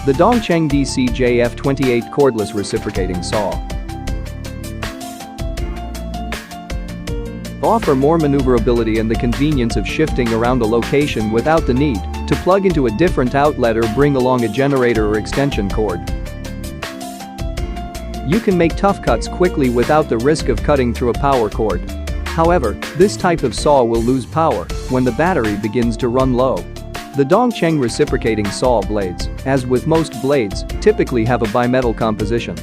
The Cheng DCJF28 Cordless Reciprocating Saw offer more maneuverability and the convenience of shifting around a location without the need to plug into a different outlet or bring along a generator or extension cord. You can make tough cuts quickly without the risk of cutting through a power cord. However, this type of saw will lose power when the battery begins to run low. The Cheng reciprocating saw blades, as with most blades, typically have a bimetal composition.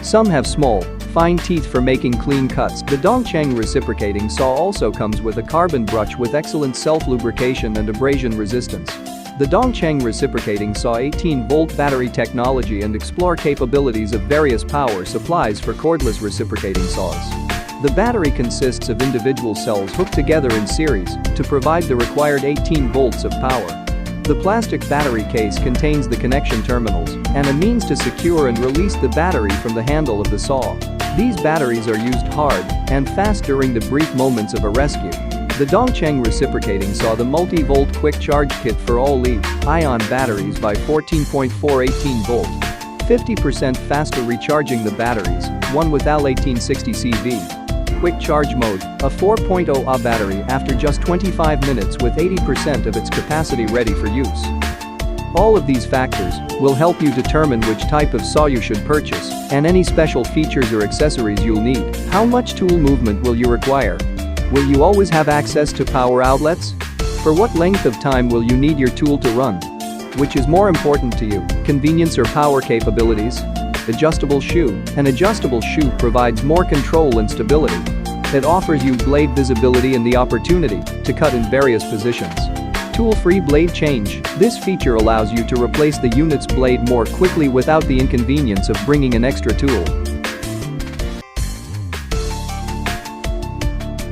Some have small, fine teeth for making clean cuts. The Cheng reciprocating saw also comes with a carbon brush with excellent self-lubrication and abrasion resistance. The Cheng reciprocating saw 18-volt battery technology and explore capabilities of various power supplies for cordless reciprocating saws. The battery consists of individual cells hooked together in series to provide the required 18 volts of power. The plastic battery case contains the connection terminals and a means to secure and release the battery from the handle of the saw. These batteries are used hard and fast during the brief moments of a rescue. The Cheng reciprocating saw the multi-volt quick charge kit for all Li-ion batteries by 14.4 18-volt. 50% faster recharging the batteries, one with Al1860 CV. Quick charge mode, a 4.0 Ah battery after just 25 minutes with 80% of its capacity ready for use. All of these factors will help you determine which type of saw you should purchase and any special features or accessories you'll need. How much tool movement will you require? Will you always have access to power outlets? For what length of time will you need your tool to run? Which is more important to you, convenience or power capabilities? Adjustable shoe. An adjustable shoe provides more control and stability. It offers you blade visibility and the opportunity to cut in various positions. Tool-free blade change. This feature allows you to replace the unit's blade more quickly without the inconvenience of bringing an extra tool.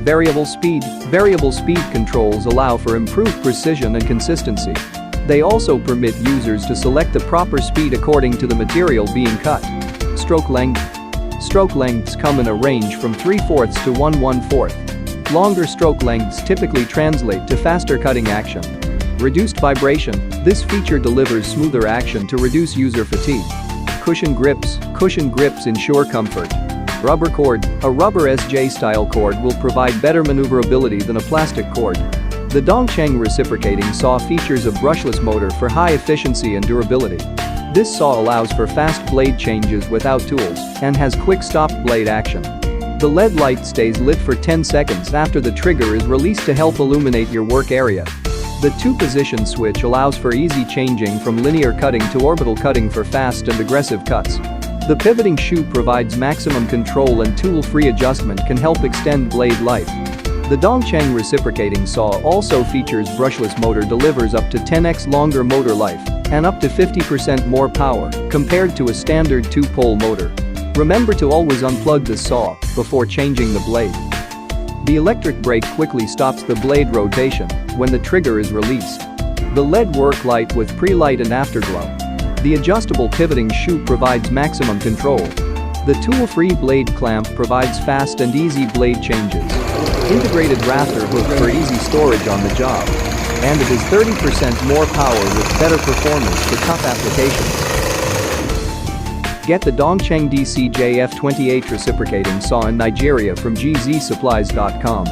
Variable speed. Variable speed controls allow for improved precision and consistency. They also permit users to select the proper speed according to the material being cut. Stroke length. Stroke lengths come in a range from 3/4 to 1/1/4. Longer stroke lengths typically translate to faster cutting action. Reduced vibration. This feature delivers smoother action to reduce user fatigue. Cushion grips. Cushion grips ensure comfort. Rubber cord. A rubber SJ-style cord will provide better maneuverability than a plastic cord. The Cheng reciprocating saw features a brushless motor for high efficiency and durability. This saw allows for fast blade changes without tools and has quick stop blade action. The LED light stays lit for 10 seconds after the trigger is released to help illuminate your work area. The two-position switch allows for easy changing from linear cutting to orbital cutting for fast and aggressive cuts. The pivoting shoe provides maximum control and tool-free adjustment can help extend blade life. The Cheng reciprocating saw also features brushless motor, delivers up to 10x longer motor life and up to 50% more power compared to a standard 2-pole motor. Remember to always unplug the saw before changing the blade. The electric brake quickly stops the blade rotation when the trigger is released. The LED work light with pre-light and afterglow. The adjustable pivoting shoe provides maximum control. The tool-free blade clamp provides fast and easy blade changes. Integrated rafter hook for easy storage on the job. And it is 30% more power with better performance for tough applications. Get the Cheng DCJF28 reciprocating saw in Nigeria from gzsupplies.com.